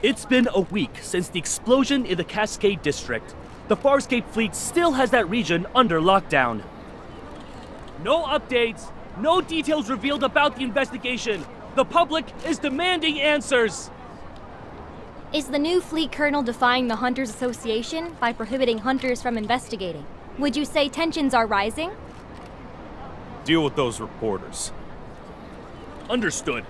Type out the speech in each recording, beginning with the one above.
It's been a week since the explosion in the Cascade District. The Farscape fleet still has that region under lockdown. No updates, no details revealed about the investigation. The public is demanding answers. Is the new fleet colonel defying the Hunters Association by prohibiting hunters from investigating? Would you say tensions are rising? Deal with those reporters. Understood.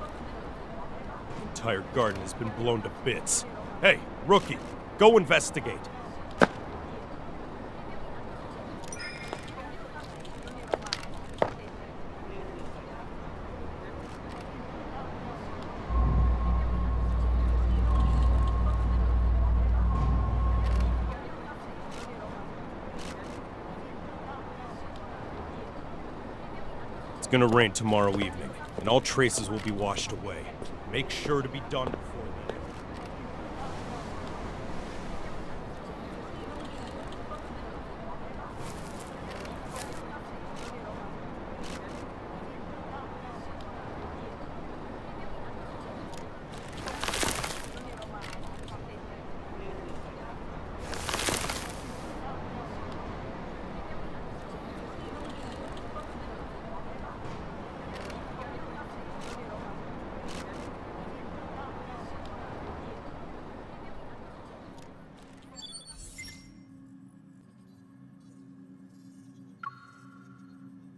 The entire garden has been blown to bits. Hey, rookie, go investigate. It's gonna rain tomorrow evening, and all traces will be washed away. Make sure to be done before then.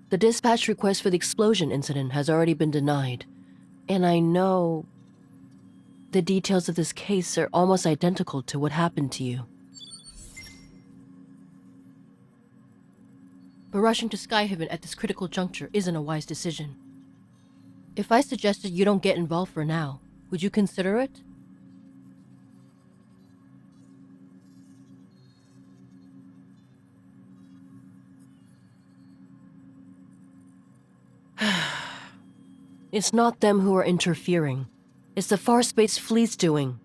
The dispatch request for the explosion incident has already been denied, and I know the details of this case are almost identical to what happened to you. But rushing to Skyhaven at this critical juncture isn't a wise decision. If I suggested you don't get involved for now, would you consider it? It's not them who are interfering. It's the Farspace fleet's doing.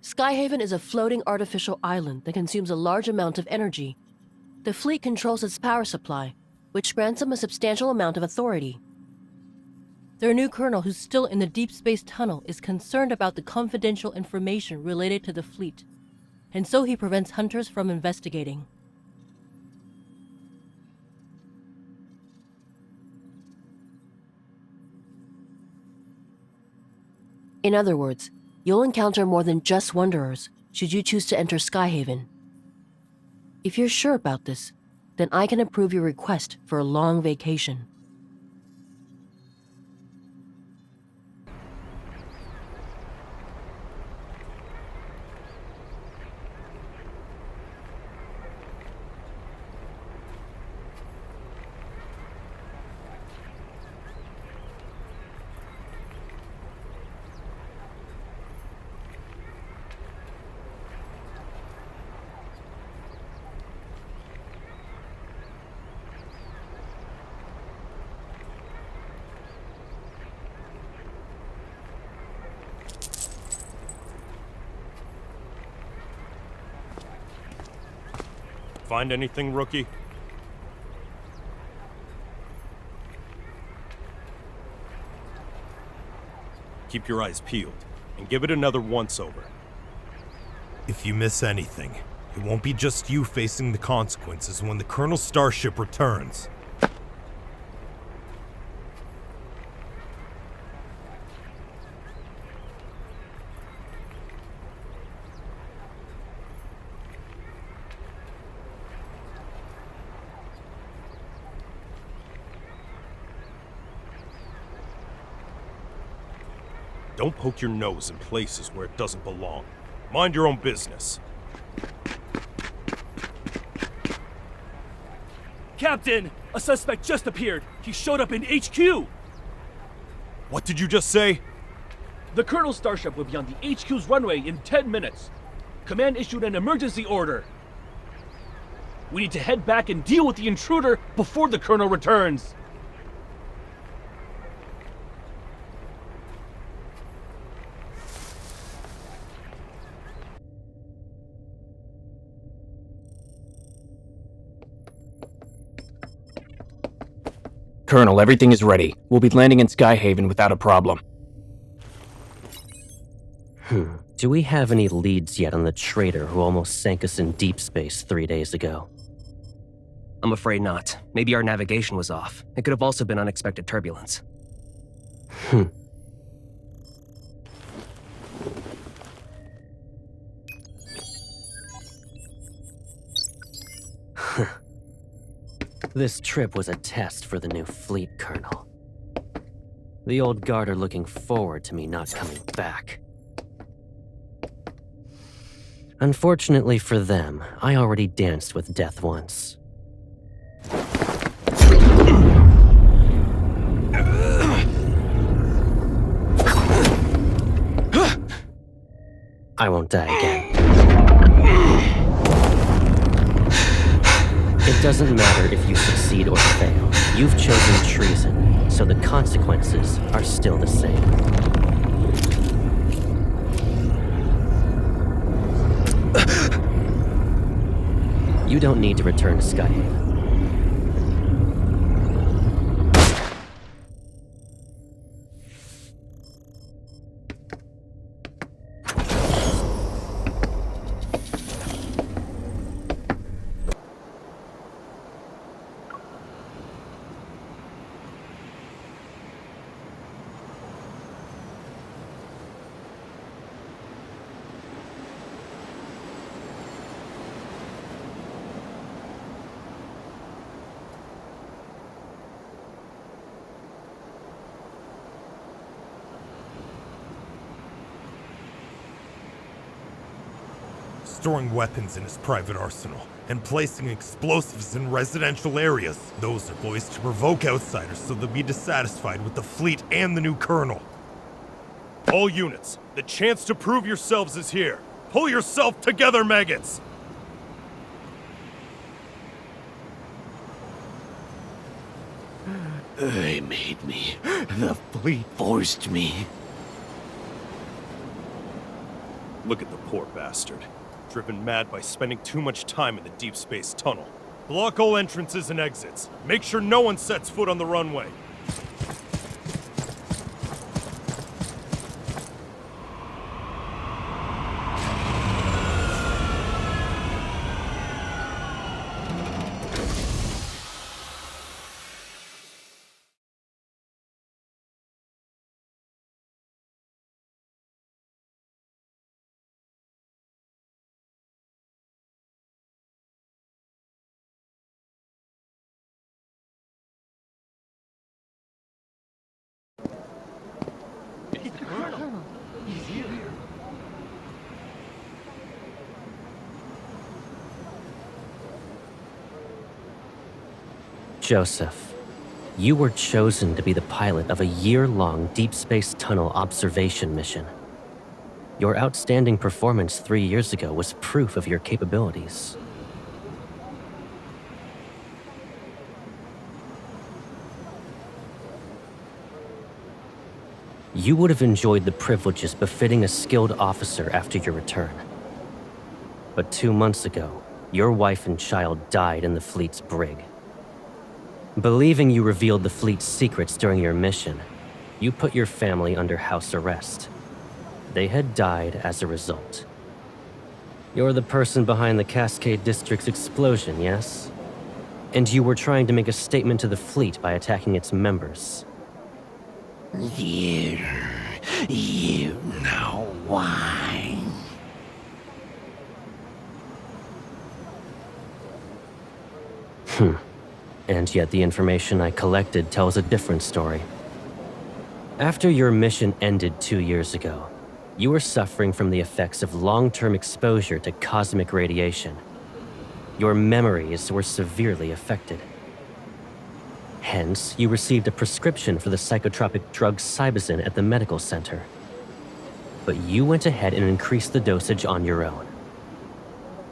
Skyhaven is a floating artificial island that consumes a large amount of energy. The fleet controls its power supply, which grants them a substantial amount of authority. Their new colonel, who's still in the deep space tunnel, is concerned about the confidential information related to the fleet, and so he prevents hunters from investigating. In other words, you'll encounter more than just Wanderers should you choose to enter Skyhaven. If you're sure about this, then I can approve your request for a long vacation. Find anything, rookie? Keep your eyes peeled, and give it another once-over. If you miss anything, it won't be just you facing the consequences when the Colonel's starship returns. Don't poke your nose in places where it doesn't belong. Mind your own business. Captain, a suspect just appeared. He showed up in HQ. What did you just say? The Colonel's starship will be on the HQ's runway in 10 minutes. Command issued an emergency order. We need to head back and deal with the intruder before the Colonel returns. Colonel, everything is ready. We'll be landing in Skyhaven without a problem. Do we have any leads yet on the traitor who almost sank us in deep space 3 days ago? I'm afraid not. Maybe our navigation was off. It could have also been unexpected turbulence. This trip was a test for the new fleet colonel. The old guard are looking forward to me not coming back. Unfortunately for them, I already danced with death once. I won't die again. It doesn't matter if you succeed or fail. You've chosen treason, so the consequences are still the same. You don't need to return to Skyhaven. Storing weapons in his private arsenal, and placing explosives in residential areas. Those are boys to provoke outsiders so they'll be dissatisfied with the fleet and the new colonel. All units, the chance to prove yourselves is here. Pull yourself together, maggots! They made me. The fleet forced me. Look at the poor bastard. Driven mad by spending too much time in the deep space tunnel. Block all entrances and exits. Make sure no one sets foot on the runway. Joseph, you were chosen to be the pilot of a year-long deep space tunnel observation mission. Your outstanding performance 3 years ago was proof of your capabilities. You would have enjoyed the privileges befitting a skilled officer after your return. But 2 months ago, your wife and child died in the fleet's brig. Believing you revealed the fleet's secrets during your mission, you put your family under house arrest. They had died as a result. You're the person behind the Cascade District's explosion, yes? And you were trying to make a statement to the fleet by attacking its members. You know why. And yet the information I collected tells a different story. After your mission ended 2 years ago, you were suffering from the effects of long-term exposure to cosmic radiation. Your memories were severely affected. Hence, you received a prescription for the psychotropic drug Cybazin at the medical center. But you went ahead and increased the dosage on your own.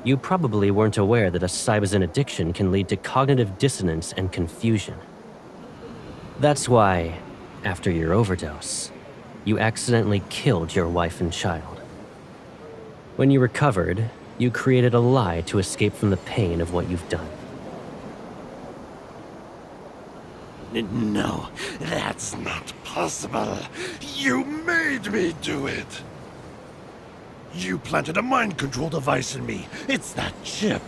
You probably weren't aware that a Cybazin addiction can lead to cognitive dissonance and confusion. That's why, after your overdose, you accidentally killed your wife and child. When you recovered, you created a lie to escape from the pain of what you've done. No, that's not possible. You made me do it. You planted a mind control device in me. It's that chip.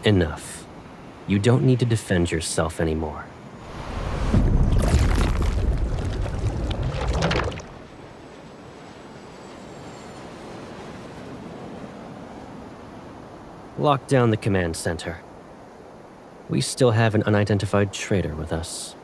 Enough. You don't need to defend yourself anymore. Lock down the command center. We still have an unidentified traitor with us.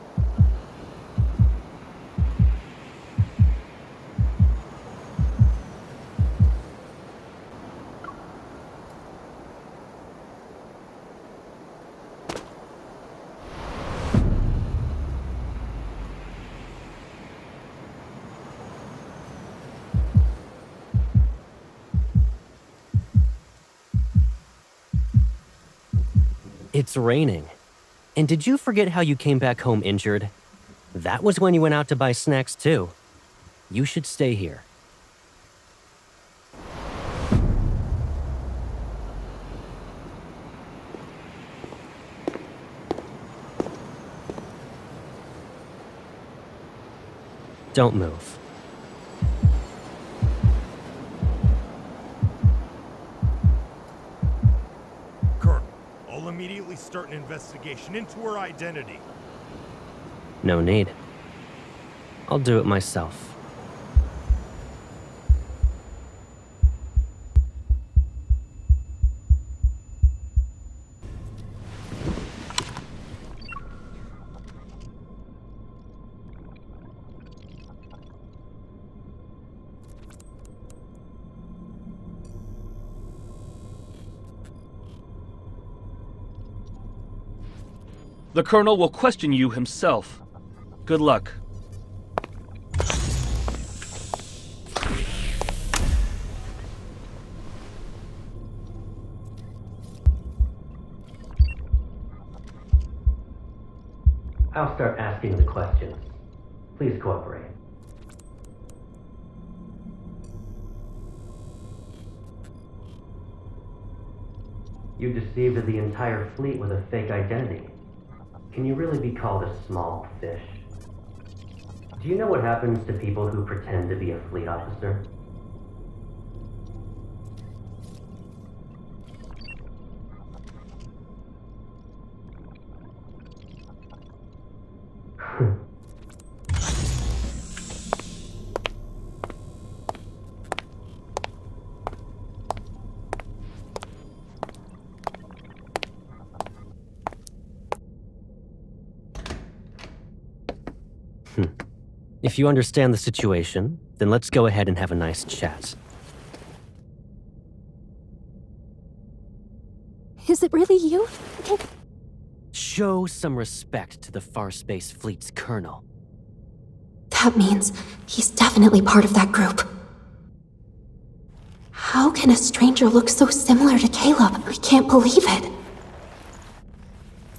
It's raining. And did you forget how you came back home injured? That was when you went out to buy snacks too. You should stay here. Don't move. I'll immediately start an investigation into her identity. No need. I'll do it myself. The Colonel will question you himself. Good luck. I'll start asking the questions. Please cooperate. You deceived the entire fleet with a fake identity. Can you really be called a small fish? Do you know what happens to people who pretend to be a fleet officer? If you understand the situation, then let's go ahead and have a nice chat. Is it really you? Show some respect to the Farspace Fleet's colonel. That means he's definitely part of that group. How can a stranger look so similar to Caleb? I can't believe it.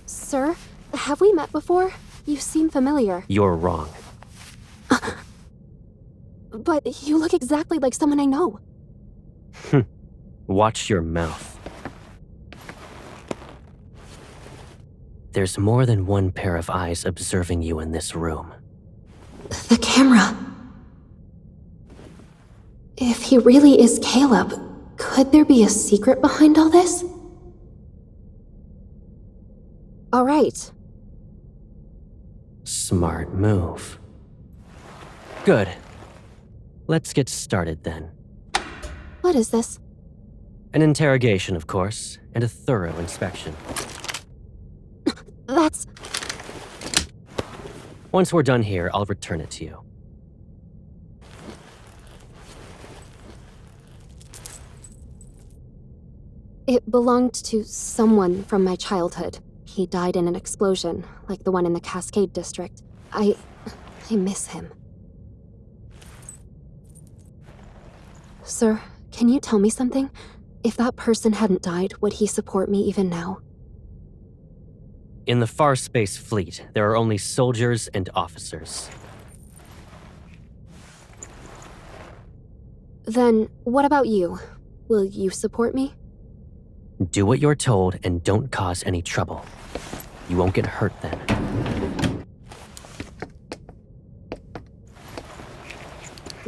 Sir, have we met before? You seem familiar. You're wrong. But you look exactly like someone I know. Watch your mouth. There's more than one pair of eyes observing you in this room. The camera. If he really is Caleb, could there be a secret behind all this? All right. Smart move. Good. Let's get started then. What is this? An interrogation, of course, and a thorough inspection. That's... Once we're done here, I'll return it to you. It belonged to someone from my childhood. He died in an explosion, like the one in the Cascade District. I miss him. Sir, can you tell me something? If that person hadn't died, would he support me even now? In the Farspace Fleet, there are only soldiers and officers. Then, what about you? Will you support me? Do what you're told and don't cause any trouble. You won't get hurt then.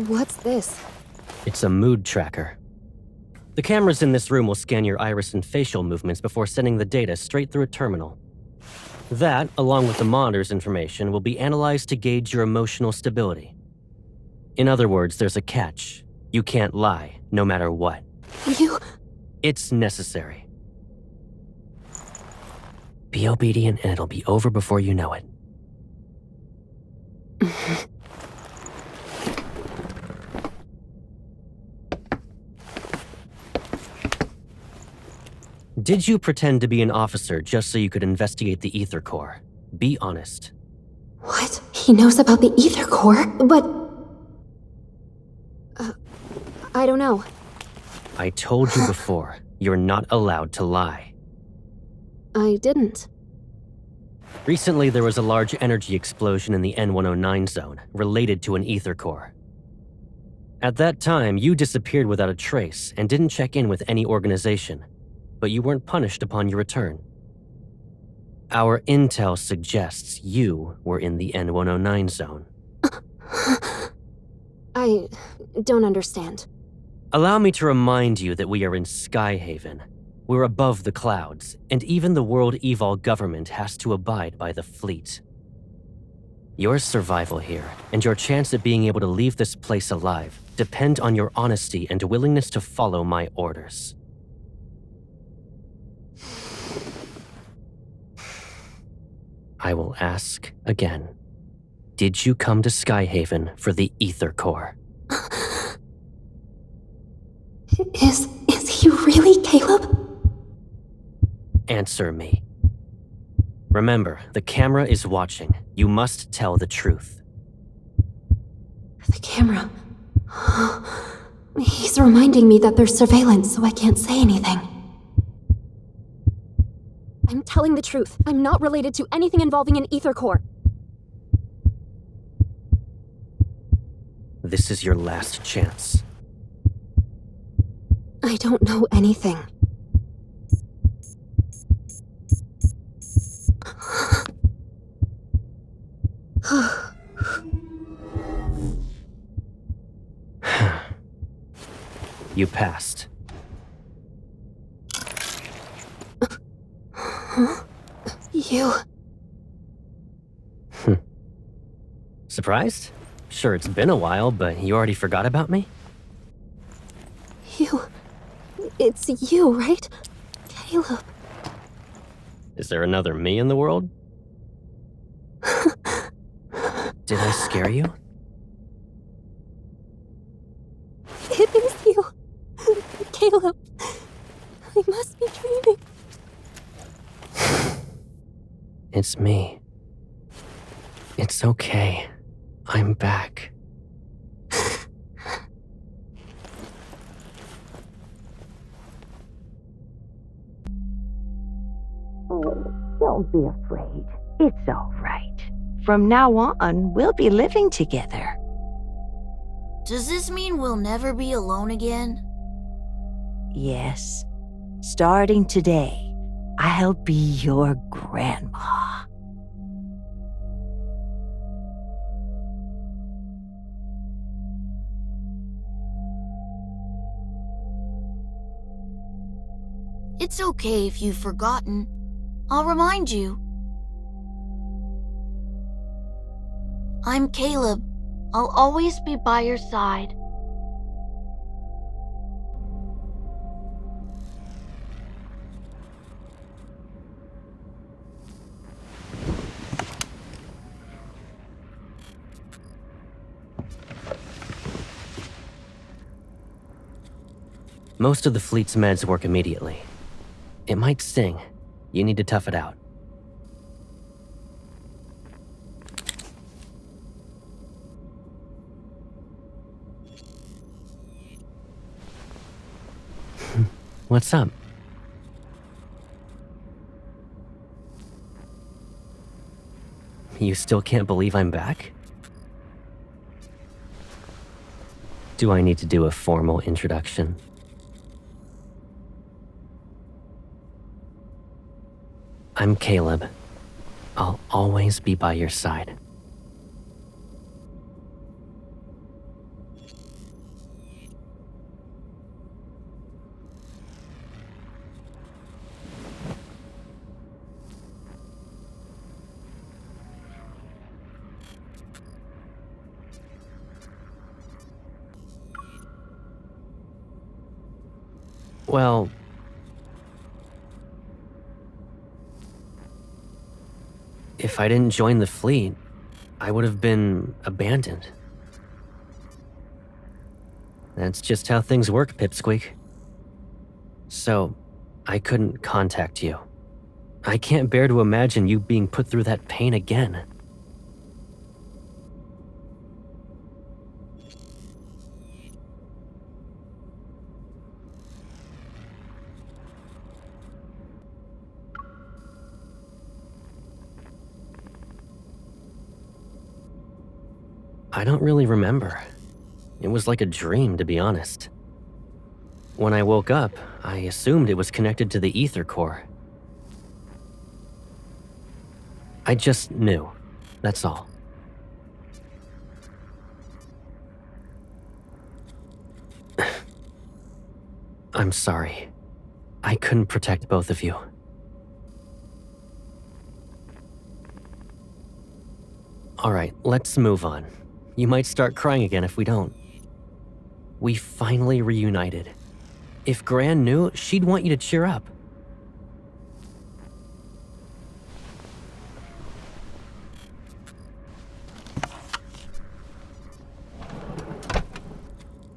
What's this? It's a mood tracker. The cameras in this room will scan your iris and facial movements before sending the data straight through a terminal. That, along with the monitor's information, will be analyzed to gauge your emotional stability. In other words, there's a catch. You can't lie, no matter what. It's necessary. Be obedient and it'll be over before you know it. Did you pretend to be an officer just so you could investigate the Ether Core? Be honest. What? He knows about the Ether Core? But... I don't know. I told you before, you're not allowed to lie. I didn't. Recently, there was a large energy explosion in the N109 zone, related to an Ether Core. At that time, you disappeared without a trace and didn't check in with any organization, but you weren't punished upon your return. Our intel suggests you were in the N109 zone. I don't understand. Allow me to remind you that we are in Skyhaven. We're above the clouds, and even the World Evol government has to abide by the fleet. Your survival here, and your chance at being able to leave this place alive, depend on your honesty and willingness to follow my orders. I will ask again. Did you come to Skyhaven for the Ether Core? Is he really Caleb? Answer me. Remember, the camera is watching. You must tell the truth. The camera. He's reminding me that there's surveillance, so I can't say anything. I'm telling the truth. I'm not related to anything involving an Ether Core. This is your last chance. I don't know anything. You passed. You... Surprised? Sure, it's been a while, but you already forgot about me? It's you, right? Caleb. Is there another me in the world? Did I scare you? It is you. Caleb. I must be dreaming. It's me. It's okay. I'm back. Don't be afraid. It's all right. From now on, we'll be living together. Does this mean we'll never be alone again? Yes. Starting today, I'll be your grandma. It's okay if you've forgotten. I'll remind you. I'm Caleb. I'll always be by your side. Most of the fleet's meds work immediately. It might sting. You need to tough it out. What's up? You still can't believe I'm back? Do I need to do a formal introduction? I'm Caleb. I'll always be by your side. Well, if I didn't join the fleet, I would have been abandoned. That's just how things work, Pipsqueak. So, I couldn't contact you. I can't bear to imagine you being put through that pain again. I don't really remember. It was like a dream, to be honest. When I woke up, I assumed it was connected to the ether core. I just knew. That's all. I'm sorry. I couldn't protect both of you. Alright, let's move on. You might start crying again if we don't. We finally reunited. If Gran knew, she'd want you to cheer up.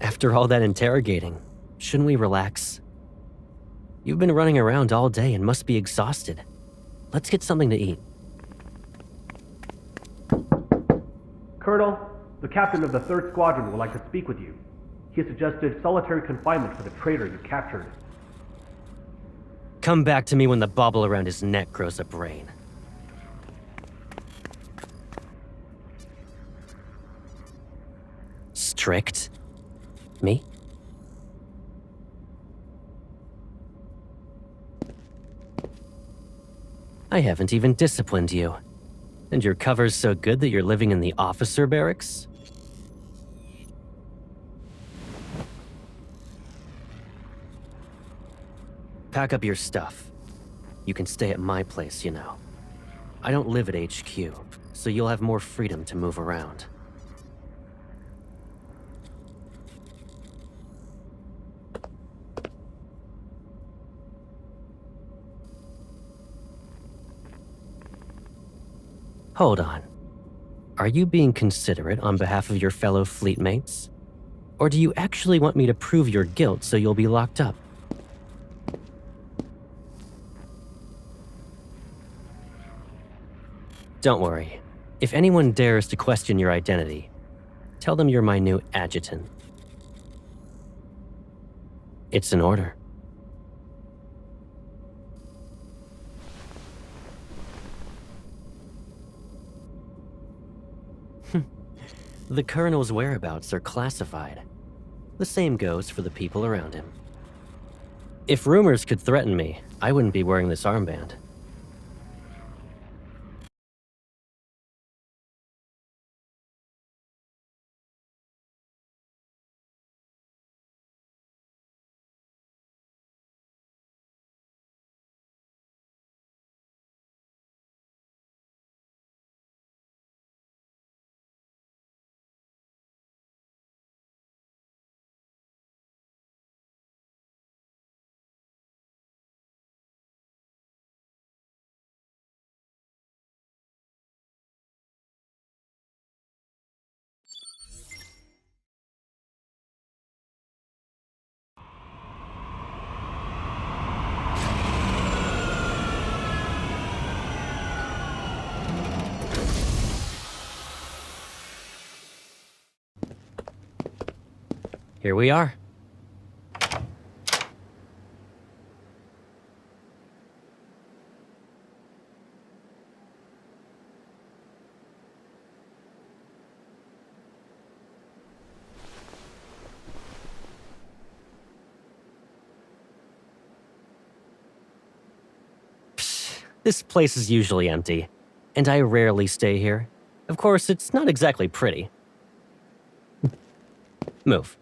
After all that interrogating, shouldn't we relax? You've been running around all day and must be exhausted. Let's get something to eat. Colonel, the captain of the 3rd Squadron would like to speak with you. He has suggested solitary confinement for the traitor you captured. Come back to me when the bauble around his neck grows a brain. Strict? Me? I haven't even disciplined you. And your cover's so good that you're living in the officer barracks? Pack up your stuff. You can stay at my place, you know. I don't live at HQ, so you'll have more freedom to move around. Hold on. Are you being considerate on behalf of your fellow fleetmates? Or do you actually want me to prove your guilt so you'll be locked up? Don't worry. If anyone dares to question your identity, tell them you're my new adjutant. It's an order. The Colonel's whereabouts are classified. The same goes for the people around him. If rumors could threaten me, I wouldn't be wearing this armband. Here we are. Psh, this place is usually empty. and I rarely stay here. Of course, it's not exactly pretty. Move.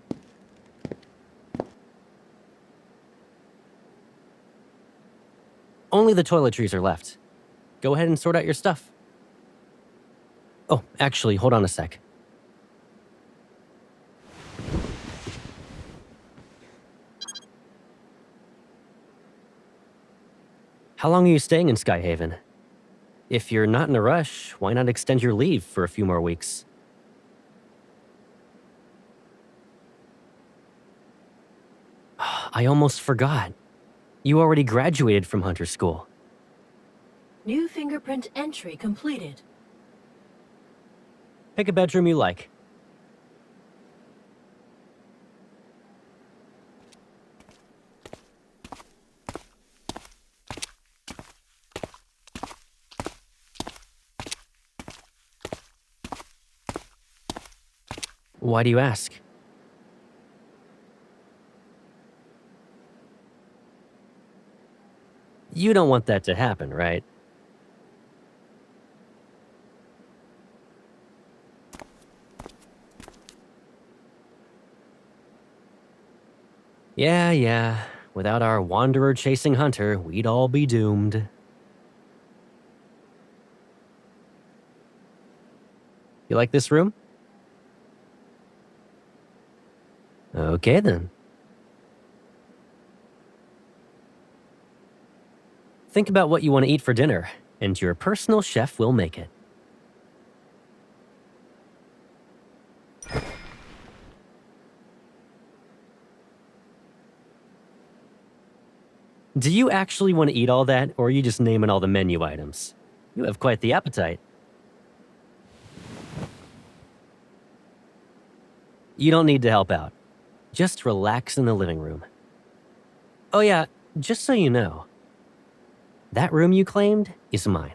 Only the toiletries are left. Go ahead and sort out your stuff. Oh, actually, hold on a sec. How long are you staying in Skyhaven? If you're not in a rush, why not extend your leave for a few more weeks? I almost forgot. You already graduated from Hunter School. New fingerprint entry completed. Pick a bedroom you like. Why do you ask? You don't want that to happen, right? Yeah. Without our wanderer chasing Hunter, we'd all be doomed. You like this room? Okay, then. Think about what you want to eat for dinner, and your personal chef will make it. Do you actually want to eat all that, or are you just naming all the menu items? You have quite the appetite. You don't need to help out. Just relax in the living room. Oh yeah, just so you know, that room you claimed is mine.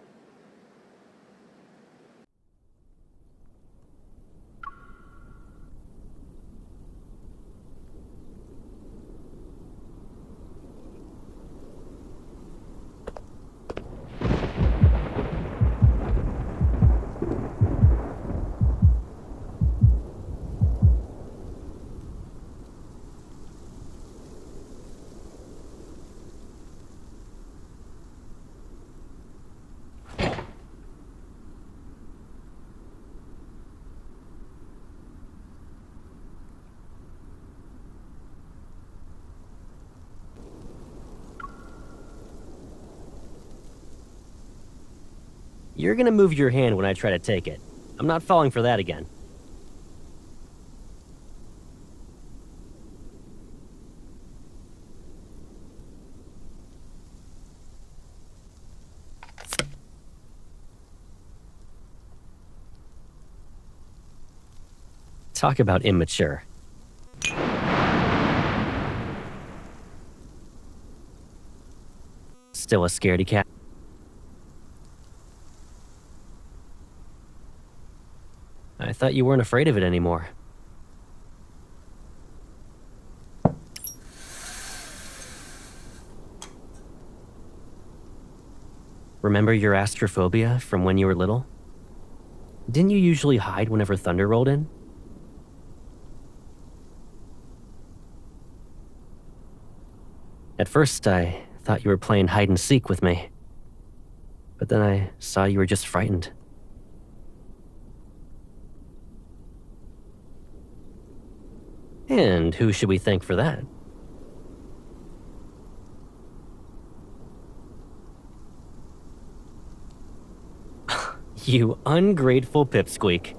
You're gonna move your hand when I try to take it. I'm not falling for that again. Talk about immature. Still a scaredy cat. I thought you weren't afraid of it anymore. Remember your astrophobia from when you were little? Didn't you usually hide whenever thunder rolled in? At first, I thought you were playing hide and seek with me. But then I saw you were just frightened. And who should we thank for that? You ungrateful pipsqueak.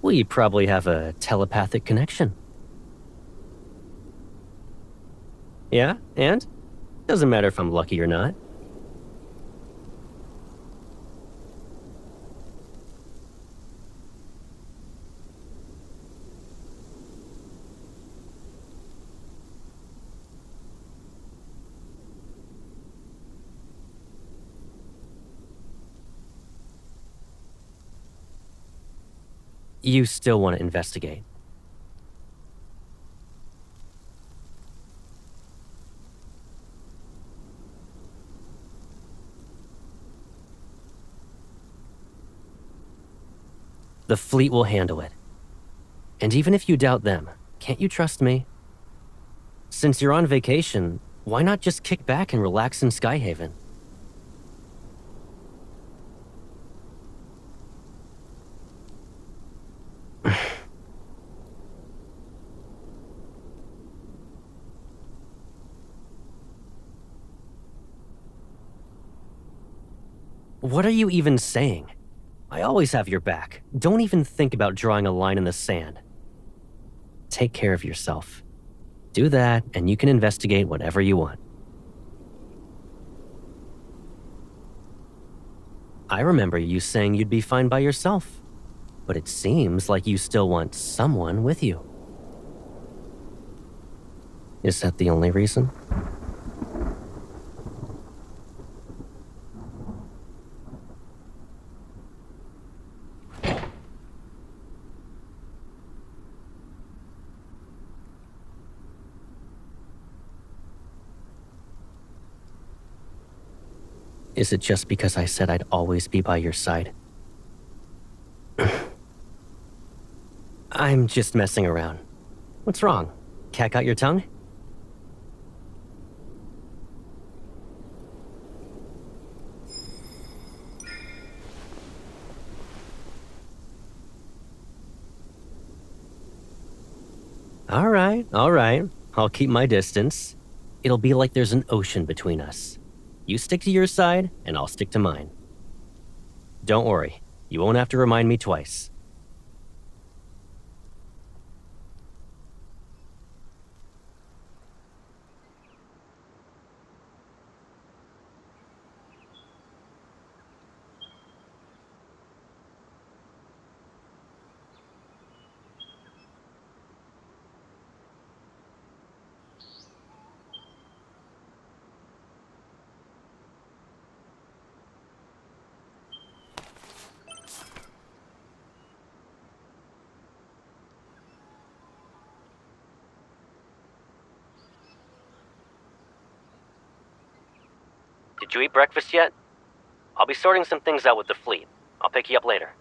We probably have a telepathic connection. Yeah, and? Doesn't matter if I'm lucky or not. You still want to investigate. The fleet will handle it. And even if you doubt them, can't you trust me? Since you're on vacation, why not just kick back and relax in Skyhaven? What are you even saying? I always have your back. Don't even think about drawing a line in the sand. Take care of yourself. Do that, and you can investigate whatever you want. I remember you saying you'd be fine by yourself, but it seems like you still want someone with you. Is that the only reason? Is it just because I said I'd always be by your side? I'm just messing around. What's wrong? Cat got your tongue? All right. I'll keep my distance. It'll be like there's an ocean between us. You stick to your side, and I'll stick to mine. Don't worry, you won't have to remind me twice. Did you eat breakfast yet? I'll be sorting some things out with the fleet. I'll pick you up later.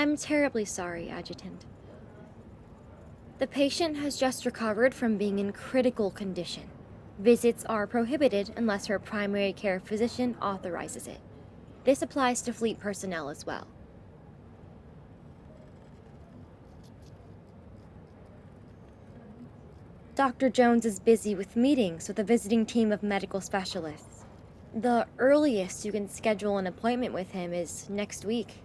I'm terribly sorry, Adjutant. The patient has just recovered from being in critical condition. Visits are prohibited unless her primary care physician authorizes it. This applies to fleet personnel as well. Dr. Jones is busy with meetings with a visiting team of medical specialists. The earliest you can schedule an appointment with him is next week.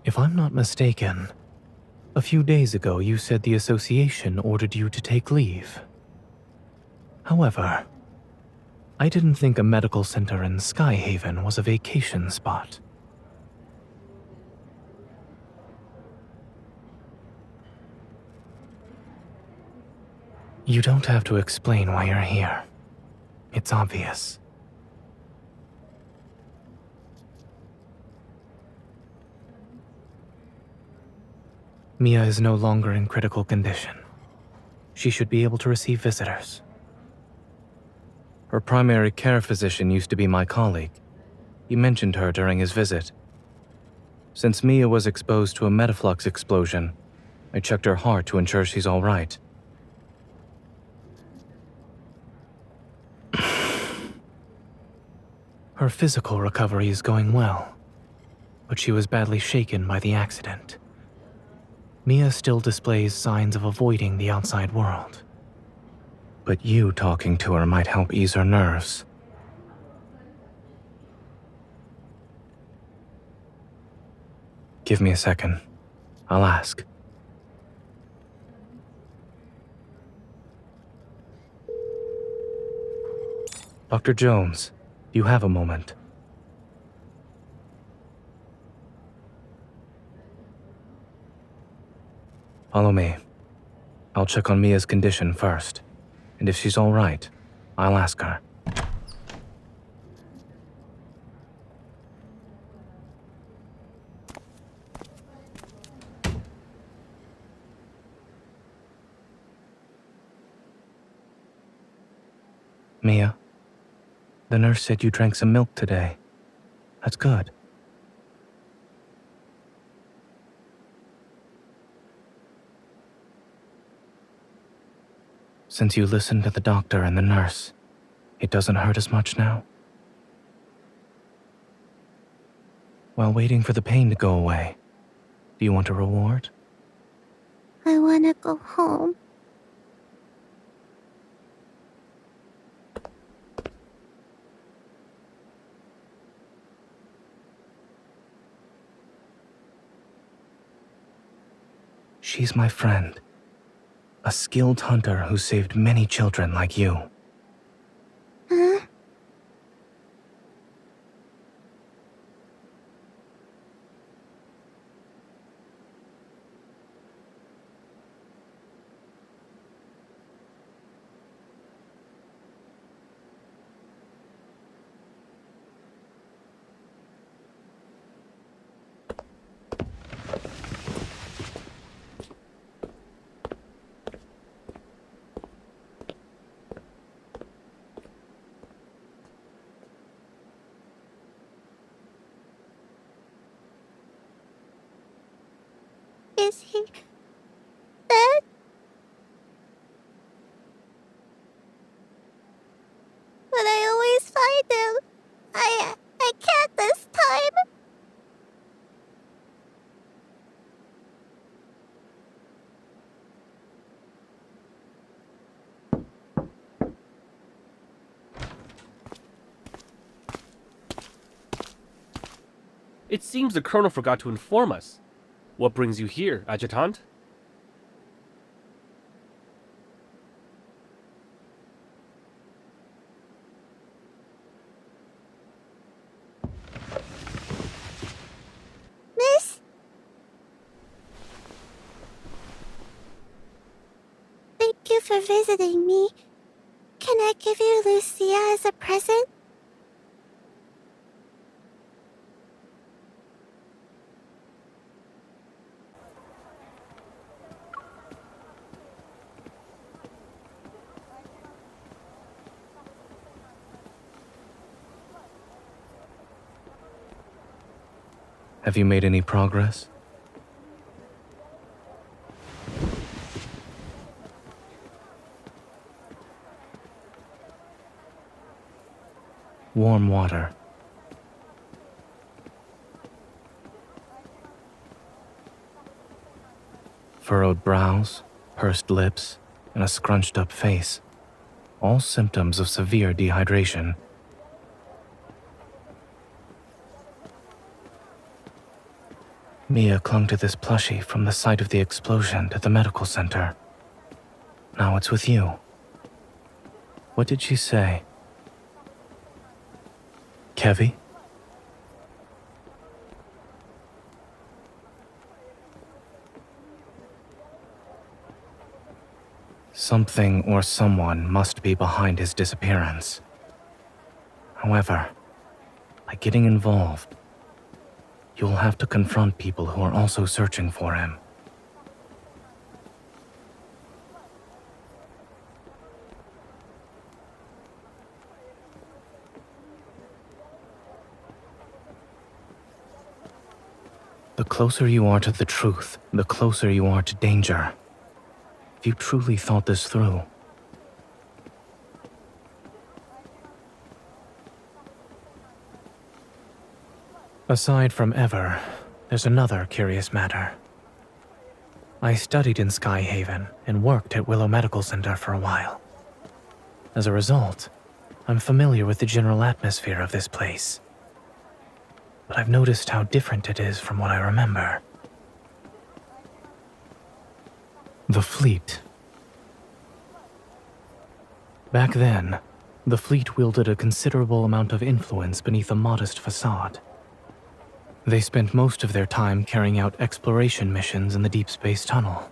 If I'm not mistaken, a few days ago you said the association ordered you to take leave. However, I didn't think a medical center in Skyhaven was a vacation spot. You don't have to explain why you're here. It's obvious. Mia is no longer in critical condition. She should be able to receive visitors. Her primary care physician used to be my colleague. He mentioned her during his visit. Since Mia was exposed to a metaflux explosion, I checked her heart to ensure she's all right. Her physical recovery is going well, but she was badly shaken by the accident. Mia still displays signs of avoiding the outside world. But you talking to her might help ease her nerves. Give me a second. I'll ask. Dr. Jones, do you have a moment? Follow me. I'll check on Mia's condition first, and if she's all right, I'll ask her. Mia, the nurse said you drank some milk today. That's good. Since you listened to the doctor and the nurse, it doesn't hurt as much now? While waiting for the pain to go away, do you want a reward? I wanna go home. She's my friend. A skilled hunter who saved many children like you. Huh? Is he dead? But I always find him. I can't this time. It seems the Colonel forgot to inform us. What brings you here, Adjutant? Miss? Thank you for visiting me. Can I give you Lucia as a present? Have you made any progress? Warm water. Furrowed brows, pursed lips, and a scrunched up face. All symptoms of severe dehydration. Mia clung to this plushie from the site of the explosion to the medical center. Now it's with you. What did she say? Kevi? Something or someone must be behind his disappearance. However, by getting involved, you'll have to confront people who are also searching for him. The closer you are to the truth, the closer you are to danger. If you truly thought this through. Aside from Ever, there's another curious matter. I studied in Skyhaven and worked at Willow Medical Center for a while. As a result, I'm familiar with the general atmosphere of this place. But I've noticed how different it is from what I remember. The fleet. Back then, the fleet wielded a considerable amount of influence beneath a modest facade. They spent most of their time carrying out exploration missions in the deep space tunnel.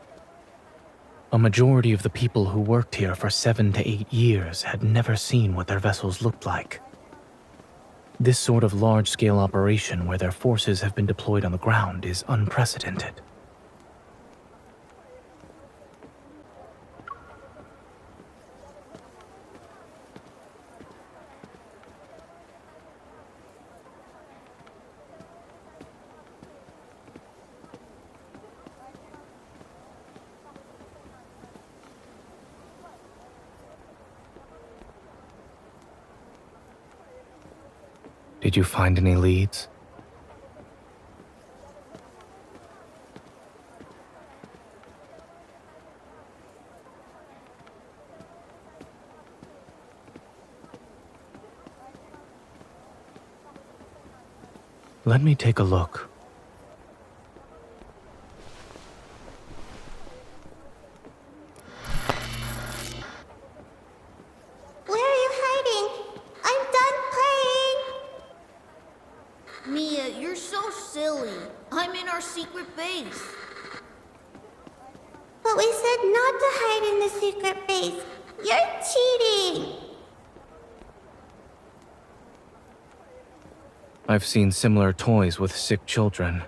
A majority of the people who worked here for 7 to 8 years had never seen what their vessels looked like. This sort of large-scale operation where their forces have been deployed on the ground is unprecedented. Did you find any leads? Let me take a look. Where are you hiding? I'm done playing! Mia, you're so silly. I'm in our secret base. But we said not to hide in the secret base. You're cheating! I've seen similar toys with sick children.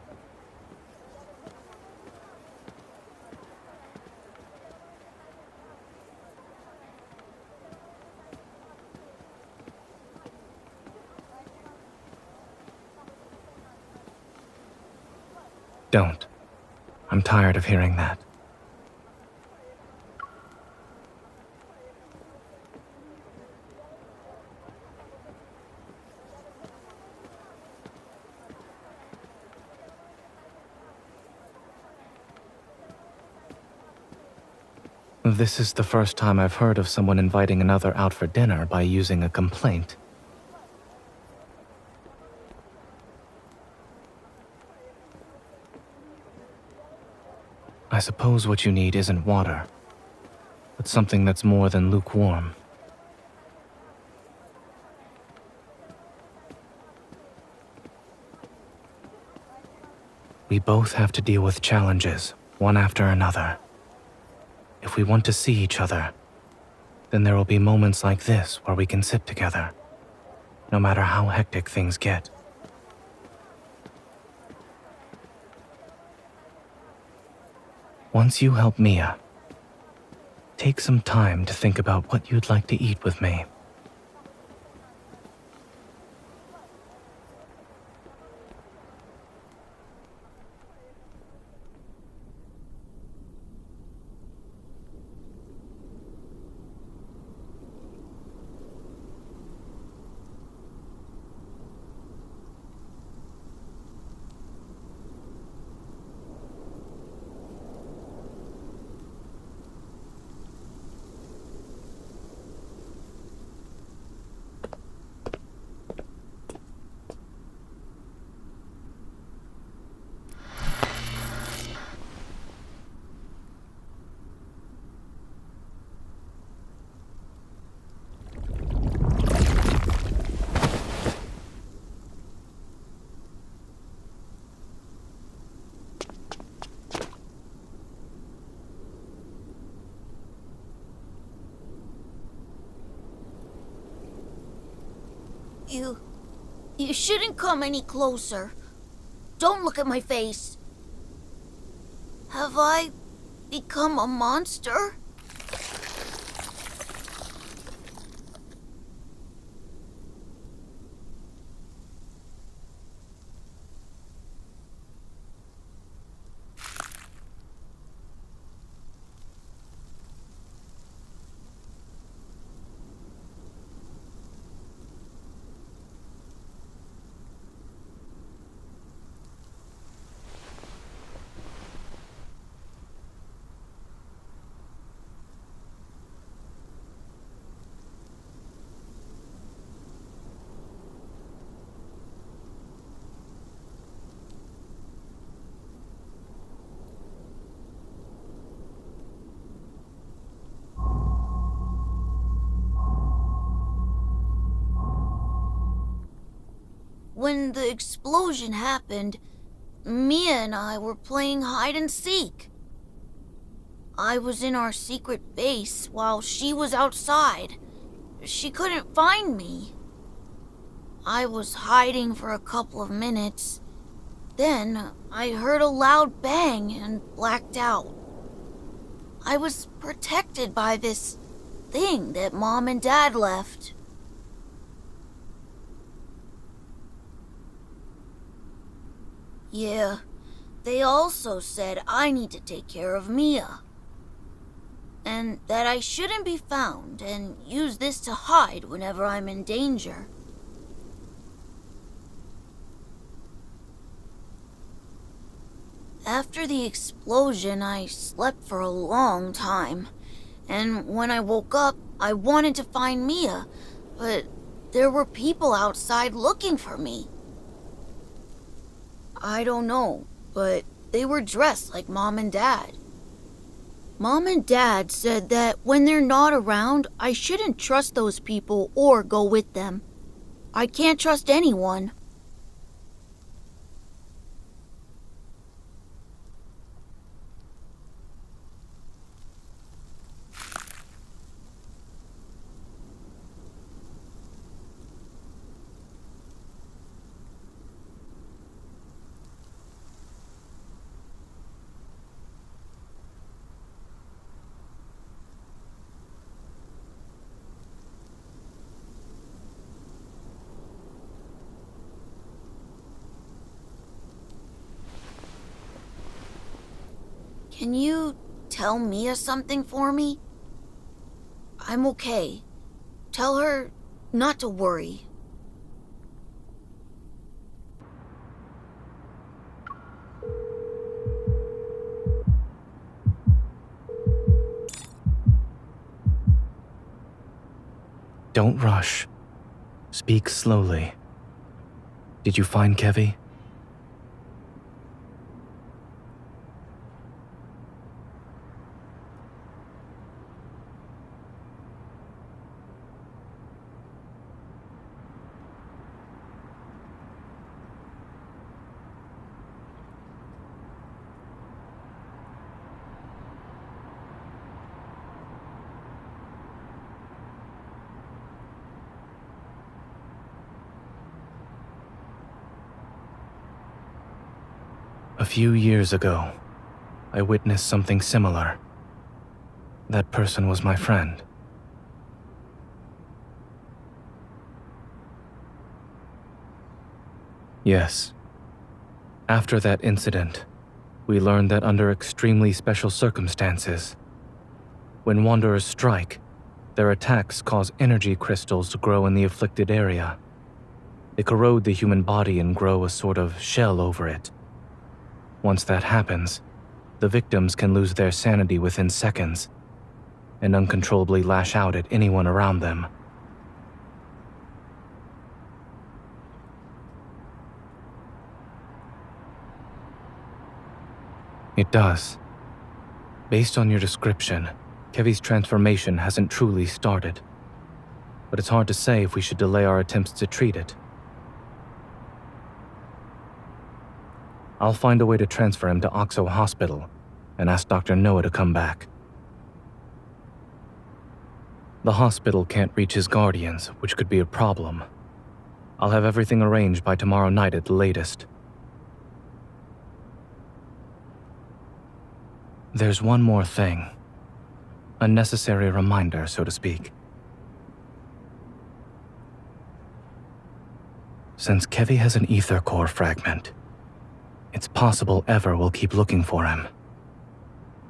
Don't. I'm tired of hearing that. This is the first time I've heard of someone inviting another out for dinner by using a complaint. I suppose what you need isn't water, but something that's more than lukewarm. We both have to deal with challenges, one after another. If we want to see each other, then there will be moments like this where we can sit together, no matter how hectic things get. Once you help Mia, take some time to think about what you'd like to eat with me. You shouldn't come any closer. Don't look at my face. Have I become a monster? When the explosion happened, Mia and I were playing hide and seek. I was in our secret base while she was outside. She couldn't find me. I was hiding for a couple of minutes. Then I heard a loud bang and blacked out. I was protected by this thing that Mom and Dad left. Yeah, they also said I need to take care of Mia. And that I shouldn't be found and use this to hide whenever I'm in danger. After the explosion, I slept for a long time. And when I woke up, I wanted to find Mia, but there were people outside looking for me. I don't know, but they were dressed like Mom and Dad. Mom and Dad said that when they're not around, I shouldn't trust those people or go with them. I can't trust anyone. Can you tell Mia something for me? I'm okay. Tell her not to worry. Don't rush. Speak slowly. Did you find Kevi? A few years ago, I witnessed something similar. That person was my friend. Yes. After that incident, we learned that under extremely special circumstances, when Wanderers strike, their attacks cause energy crystals to grow in the afflicted area. They corrode the human body and grow a sort of shell over it. Once that happens, the victims can lose their sanity within seconds and uncontrollably lash out at anyone around them. It does. Based on your description, Kevi's transformation hasn't truly started, but it's hard to say if we should delay our attempts to treat it. I'll find a way to transfer him to Oxo Hospital and ask Dr. Noah to come back. The hospital can't reach his guardians, which could be a problem. I'll have everything arranged by tomorrow night at the latest. There's one more thing. A necessary reminder, so to speak. Since Kevi has an ether core fragment, it's possible Ever will keep looking for him.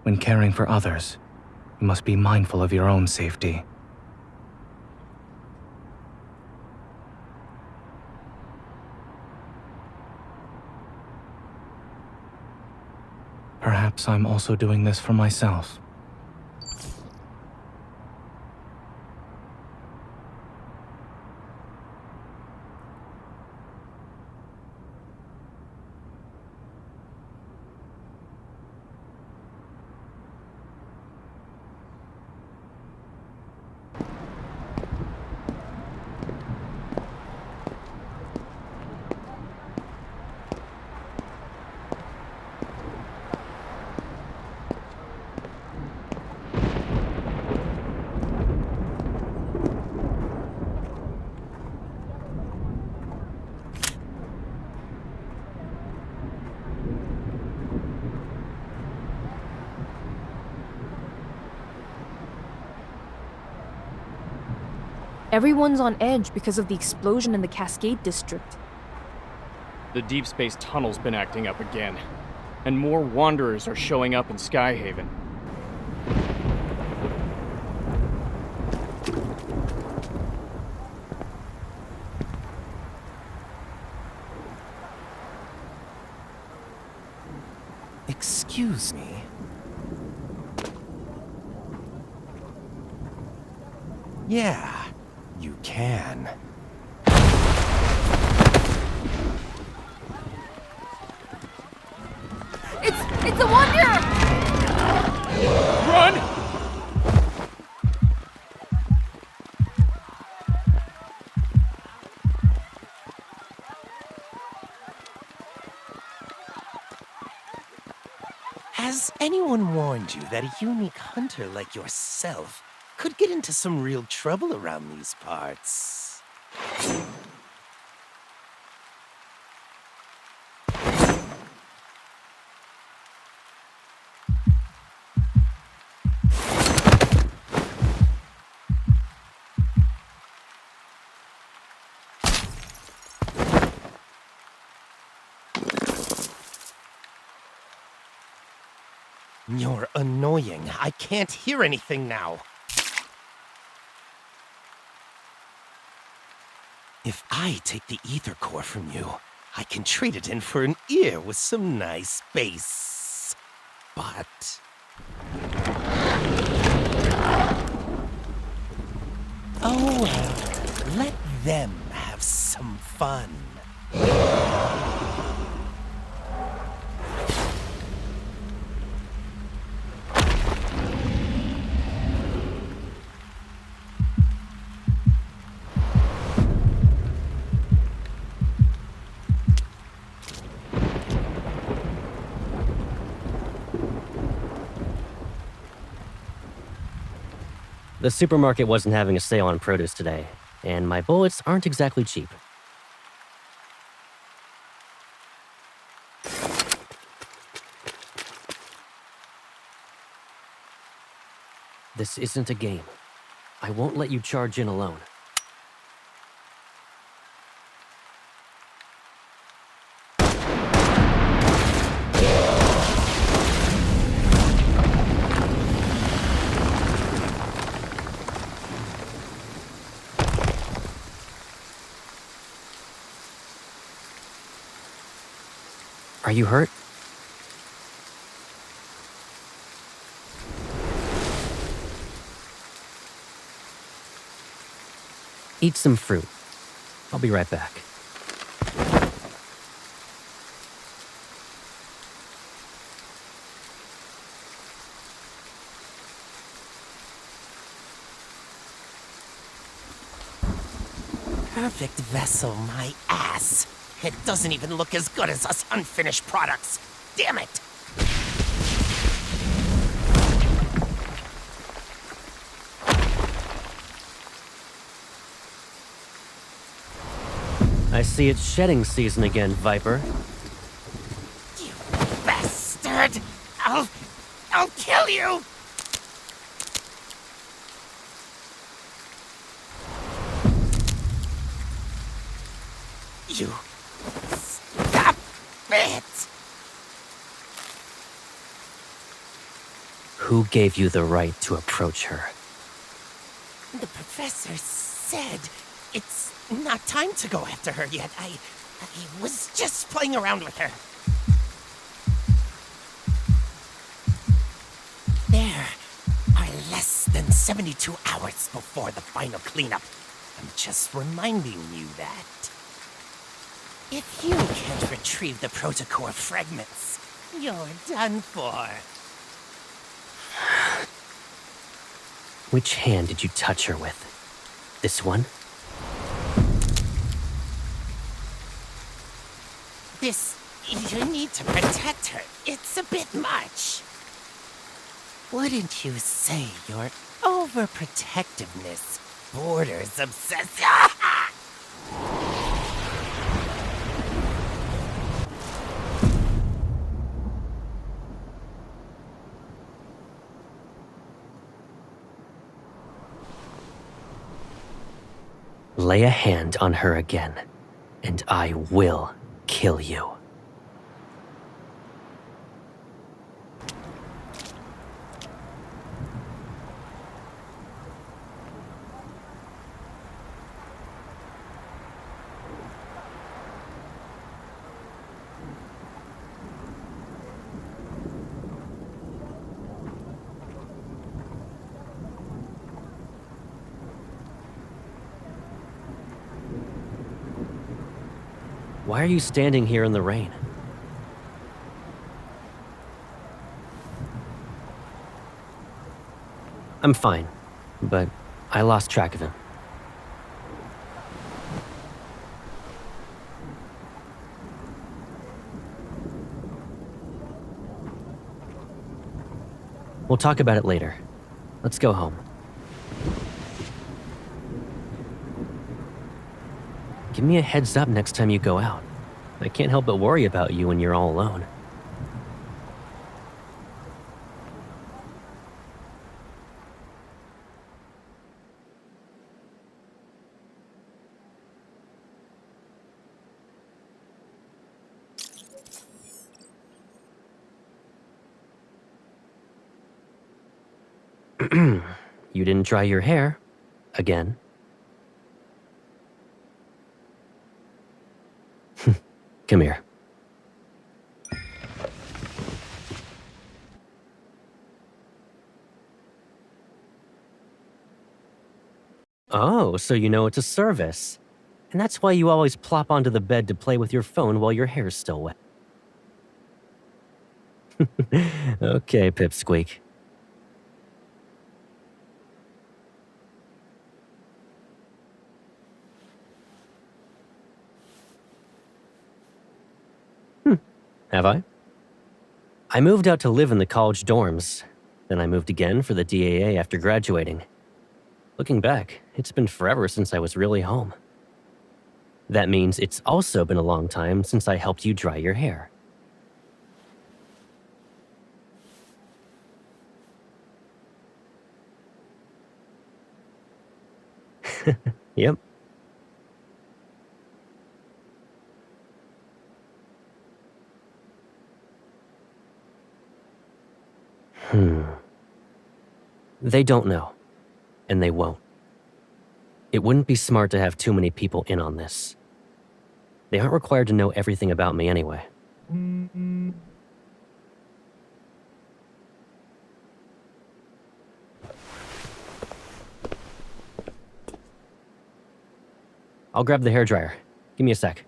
When caring for others, you must be mindful of your own safety. Perhaps I'm also doing this for myself. Everyone's on edge because of the explosion in the Cascade District. The Deep Space tunnel's been acting up again, and more wanderers are showing up in Skyhaven. Excuse me. Yeah, you can. It's a wonder! Run! Has anyone warned you that a unique hunter like yourself could get into some real trouble around these parts? You're annoying. I can't hear anything now. If I take the ether core from you, I can trade it in for an ear with some nice bass. But... oh well, let them have some fun. The supermarket wasn't having a sale on produce today, and my bullets aren't exactly cheap. This isn't a game. I won't let you charge in alone. Are you hurt? Eat some fruit. I'll be right back. Perfect vessel, my ass. It doesn't even look as good as us unfinished products. Damn it! I see it's shedding season again, Viper. You bastard! I'll kill you! You... Stop it! Who gave you the right to approach her? The professor said it's not time to go after her yet. I was just playing around with her. There are less than 72 hours before the final cleanup. I'm just reminding you that. If you can't retrieve the protocore fragments, you're done for. Which hand did you touch her with? This one? This... you need to protect her. It's a bit much. Wouldn't you say your overprotectiveness borders obsession? Lay a hand on her again, and I will kill you. Why are you standing here in the rain? I'm fine, but I lost track of him. We'll talk about it later. Let's go home. Give me a heads up next time you go out. I can't help but worry about you when you're all alone. You didn't dry your hair. Again. Come here. Oh, so you know it's a service. And that's why you always plop onto the bed to play with your phone while your hair's still wet. Okay, Pipsqueak. Have I? I moved out to live in the college dorms. Then I moved again for the DAA after graduating. Looking back, it's been forever since I was really home. That means it's also been a long time since I helped you dry your hair. Yep. They don't know, and they won't. It wouldn't be smart to have too many people in on this. They aren't required to know everything about me anyway. I'll grab the hairdryer. Give me a sec.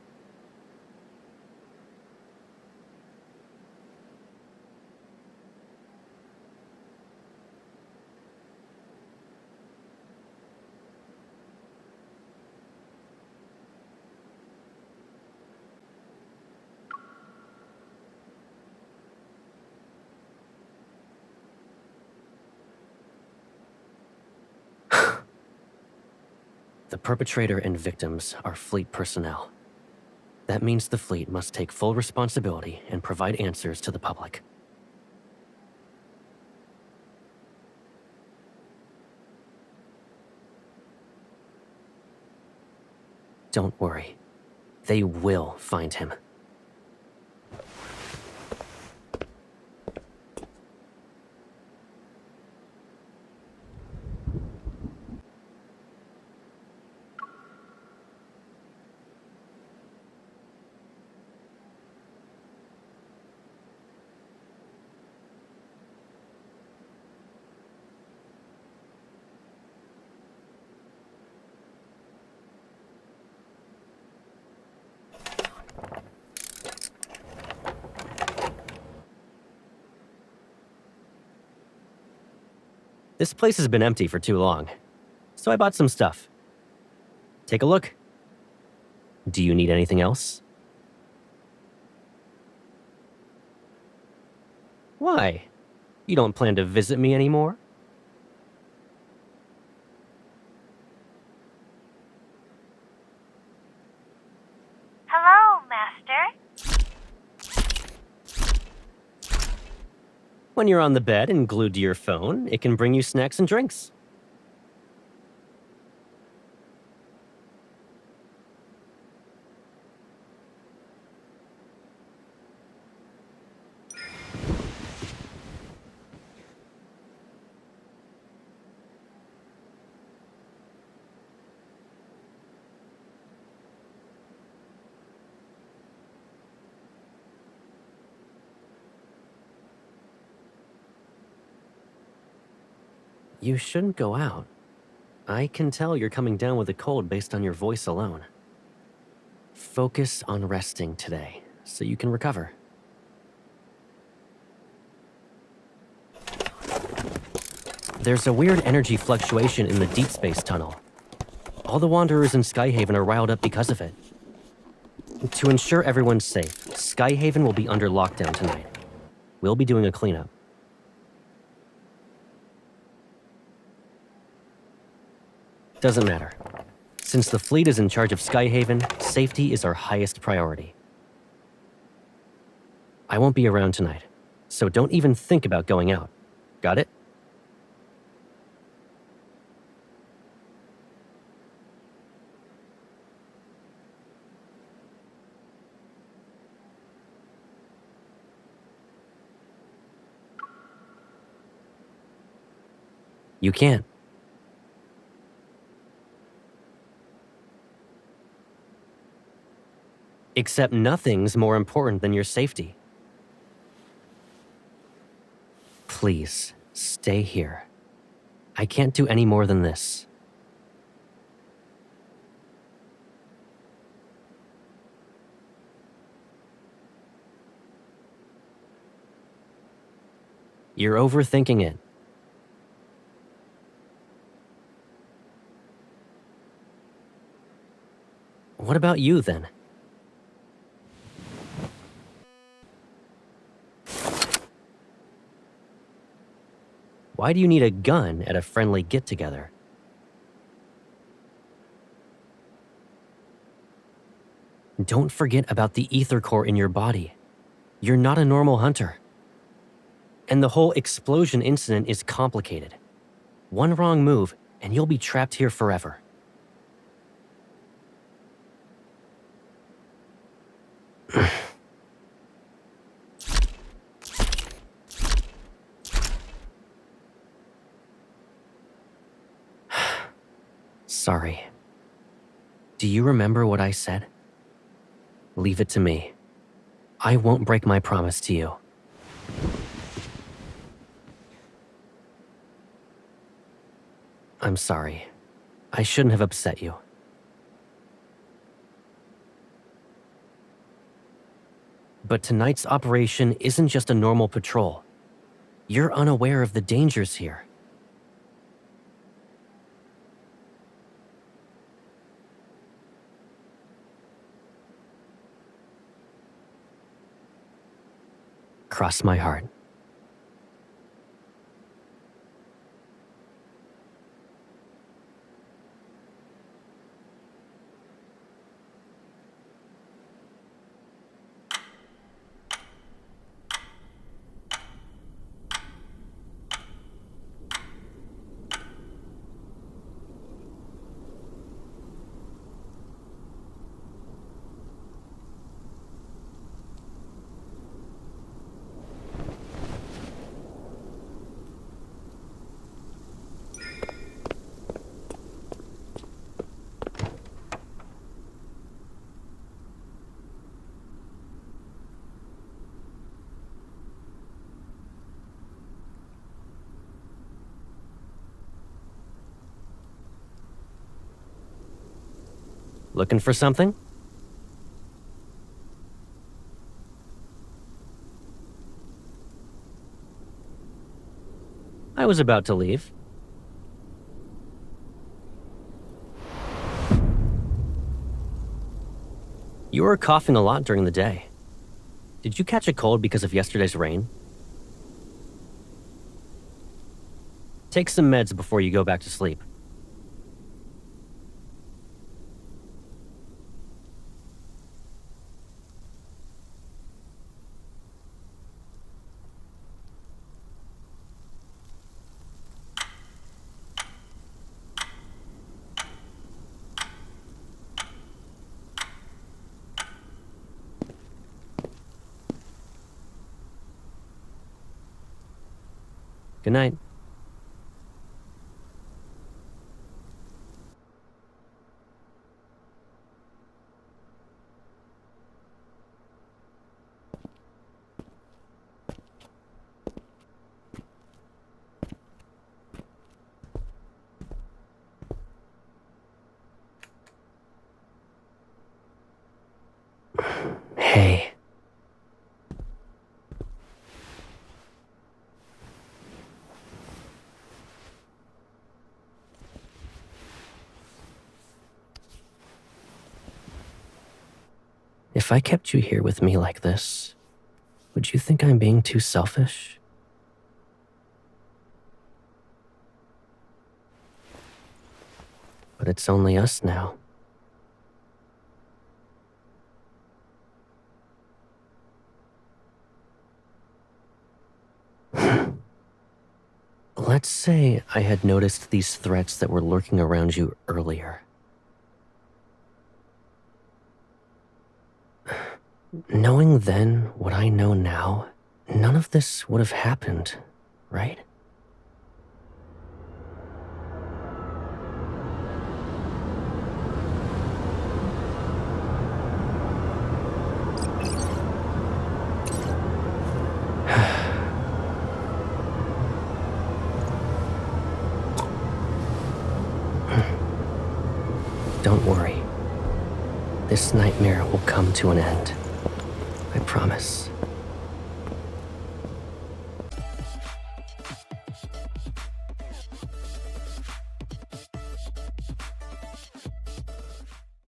The perpetrator and victims are fleet personnel. That means the fleet must take full responsibility and provide answers to the public. Don't worry. They will find him. This place has been empty for too long, so I bought some stuff. Take a look. Do you need anything else? Why? You don't plan to visit me anymore? Hello, Master. When you're on the bed and glued to your phone, it can bring you snacks and drinks. You shouldn't go out. I can tell you're coming down with a cold based on your voice alone. Focus on resting today, so you can recover. There's a weird energy fluctuation in the deep space tunnel. All the Wanderers in Skyhaven are riled up because of it. To ensure everyone's safe, Skyhaven will be under lockdown tonight. We'll be doing a cleanup. Doesn't matter. Since the fleet is in charge of Skyhaven, safety is our highest priority. I won't be around tonight, so don't even think about going out. Got it? You can't. Except nothing's more important than your safety. Please, stay here. I can't do any more than this. You're overthinking it. What about you, then? Why do you need a gun at a friendly get-together? Don't forget about the ether core in your body. You're not a normal hunter. And the whole explosion incident is complicated. One wrong move, and you'll be trapped here forever. Sorry. Do you remember what I said? Leave it to me. I won't break my promise to you. I'm sorry. I shouldn't have upset you. But tonight's operation isn't just a normal patrol. You're unaware of the dangers here. Cross my heart. Looking for something? I was about to leave. You were coughing a lot during the day. Did you catch a cold because of yesterday's rain? Take some meds before you go back to sleep. Good night. Hey. If I kept you here with me like this, would you think I'm being too selfish? But it's only us now. Let's say I had noticed these threats that were lurking around you earlier. Knowing then what I know now, none of this would have happened, right? Don't worry. This nightmare will come to an end. I promise.